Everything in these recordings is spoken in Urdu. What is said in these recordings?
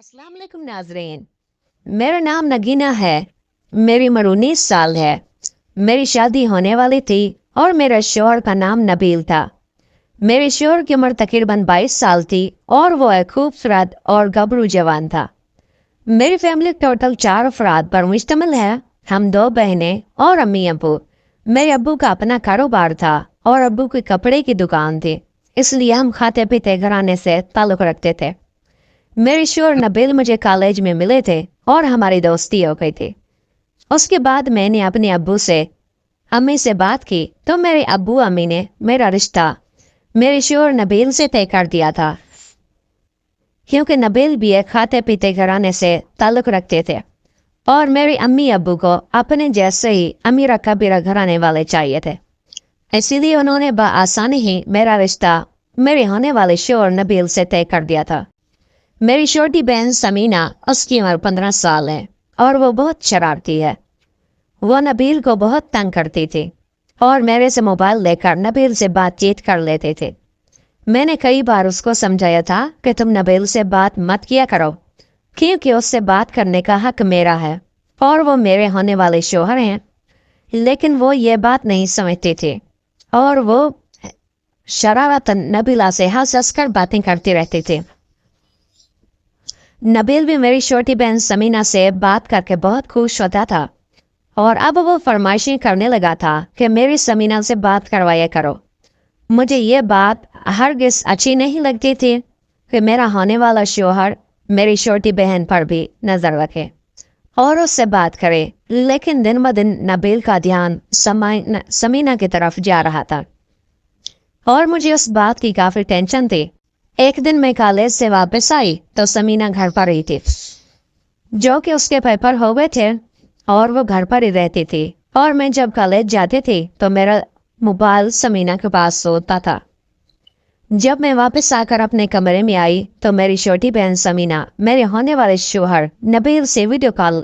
السلام علیکم ناظرین، میرا نام نگینہ ہے۔ میری عمر 19 سال ہے۔ میری شادی ہونے والی تھی اور میرا شوہر کا نام نبیل تھا۔ میرے شوہر کی عمر تقریباً 22 سال تھی اور وہ ایک خوبصورت اور گبرو جوان تھا۔ میری فیملی ٹوٹل 4 افراد پر مشتمل ہے۔ ہم 2 بہنیں اور امی ابو۔ میرے ابو کا اپنا کاروبار تھا اور ابو کی کپڑے کی دکان تھی، اس لیے ہم کھاتے پیتے گھرانے سے تعلق رکھتے تھے۔ میرے شوہر نبیل مجھے کالج میں ملے تھے اور ہماری دوستی ہو گئی تھی۔ اس کے بعد میں نے اپنے ابو سے امی سے بات کی تو میرے ابو امی نے میرا رشتہ میرے شوہر نبیل سے طے کر دیا تھا، کیونکہ نبیل بھی ایک کھاتے پیتے گھرانے سے تعلق رکھتے تھے اور میرے امی ابو کو اپنے جیسے ہی امیرہ کبیرہ گھرانے والے چاہیے تھے، اسی لیے انہوں نے بآسانی ہی میرا رشتہ میرے ہونے والے شوہر نبیل سے طے کر دیا تھا۔ میری چھوٹی بہن سمینہ، اس کی عمر 15 سال ہے اور وہ بہت شرارتی ہے۔ وہ نبیل کو بہت تنگ کرتی تھی اور میرے سے موبائل لے کر نبیل سے بات چیت کر لیتے تھے۔ میں نے کئی بار اس کو سمجھایا تھا کہ تم نبیل سے بات مت کیا کرو، کیونکہ اس سے بات کرنے کا حق میرا ہے اور وہ میرے ہونے والے شوہر ہیں، لیکن وہ یہ بات نہیں سمجھتی تھی اور وہ شرارتاً نبیلہ سے ہنس ہنس کر باتیں کرتی رہتی تھی۔ نبیل بھی میری چھوٹی بہن سمینہ سے بات کر کے بہت خوش ہوتا تھا اور اب وہ فرمائشیں کرنے لگا تھا کہ میری سمینہ سے بات کروایا کرو۔ مجھے یہ بات ہرگز اچھی نہیں لگتی تھی کہ میرا ہونے والا شوہر میری چھوٹی بہن پر بھی نظر رکھے اور اس سے بات کرے، لیکن دن بدن نبیل کا دھیان سمینہ کی طرف جا رہا تھا اور مجھے اس بات کی کافی ٹینشن تھی۔ ایک دن میں کالج سے واپس آئی تو سمینہ گھر پر ہی تھی، جو کہ اس کے پیپر ہو گئے تھے اور وہ گھر پر ہی رہتی تھی، اور میں جب کالج جاتی تھی تو میرا موبائل سمینہ کے پاس ہوتا تھا۔ جب میں واپس آ کر اپنے کمرے میں آئی تو میری چھوٹی بہن سمینہ میرے ہونے والے شوہر نبیل سے ویڈیو کال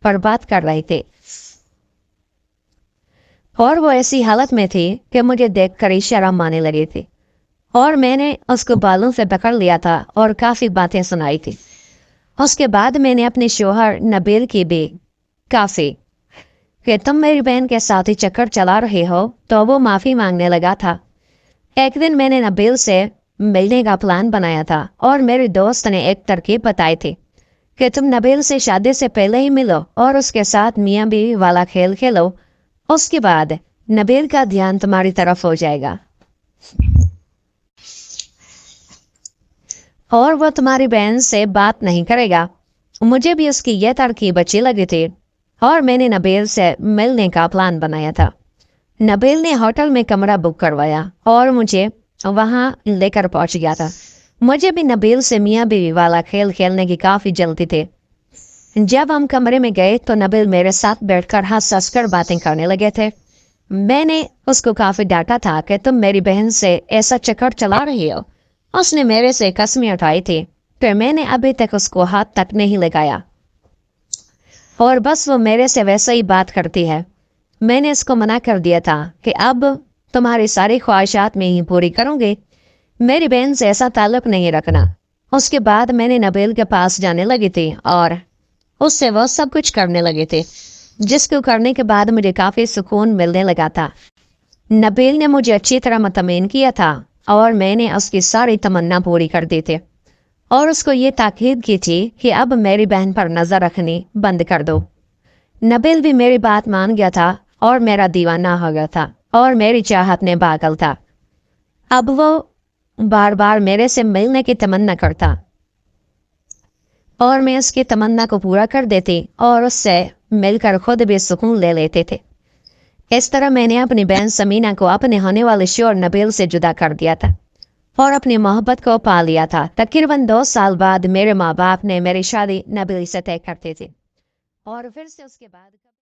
پر بات کر رہی تھی اور وہ ایسی حالت میں تھی کہ مجھے دیکھ کر ہی شرم آنے لگی تھی اور میں نے اس کو بالوں سے پکڑ لیا تھا اور کافی باتیں سنائی تھی۔ اس کے بعد میں نے اپنے شوہر نبیل کی بھی کافی کہ تم میری بہن کے ساتھ ہی چکر چلا رہے ہو تو وہ معافی مانگنے لگا تھا۔ ایک دن میں نے نبیل سے ملنے کا پلان بنایا تھا اور میرے دوست نے ایک ترکیب بتائی تھی کہ تم نبیل سے شادی سے پہلے ہی ملو اور اس کے ساتھ میاں بیوی والا کھیل کھیلو، اس کے بعد نبیل کا دھیان تمہاری طرف ہو جائے گا اور وہ تمہاری بہن سے بات نہیں کرے گا۔ مجھے بھی اس کی یہ ترکیب اچھی لگی تھی اور میں نے نبیل سے ملنے کا پلان بنایا تھا۔ نبیل نے ہوٹل میں کمرہ بک کروایا اور مجھے وہاں لے کر پہنچ گیا تھا۔ مجھے بھی نبیل سے میاں بیوی والا کھیل کھیلنے کی کافی جلدی تھی۔ جب ہم کمرے میں گئے تو نبیل میرے ساتھ بیٹھ کر ہنس ہنس کر باتیں کرنے لگے تھے۔ میں نے اس کو کافی ڈانٹا تھا کہ تم میری بہن سے ایسا چکر چلا رہی ہو۔ اس نے میرے سے قسمیں اٹھائی تھی، پھر میں نے ابھی تک اس کو ہاتھ تک نہیں لگایا اور بس وہ میرے سے ویسا ہی بات کرتی ہے۔ میں نے اس کو منع کر دیا تھا کہ اب تمہاری ساری خواہشات میں ہی پوری کروں گی، میری بہن سے ایسا تعلق نہیں رکھنا۔ اس کے بعد میں نے نبیل کے پاس جانے لگی تھی اور اس سے وہ سب کچھ کرنے لگے تھے جس کو کرنے کے بعد مجھے کافی سکون ملنے لگا تھا۔ نبیل نے مجھے اچھی طرح مطمئن کیا تھا اور میں نے اس کی ساری تمنا پوری کر دی تھی اور اس کو یہ تاکید کی تھی کہ اب میری بہن پر نظر رکھنی بند کر دو۔ نبیل بھی میری بات مان گیا تھا اور میرا دیوانہ ہو گیا تھا اور میری چاہت میں پاگل تھا۔ اب وہ بار بار میرے سے ملنے کی تمنا کرتا اور میں اس کی تمنا کو پورا کر دیتی اور اس سے مل کر خود بھی سکون لے لیتے تھے۔ اس طرح میں نے اپنی بہن سمینہ کو اپنے ہونے والے شوہر نبیل سے جدا کر دیا تھا اور اپنی محبت کو پا لیا تھا۔ تقریباً 2 سال بعد میرے ماں باپ نے میری شادی نبیل سے طے کرتی تھی اور پھر سے اس کے بعد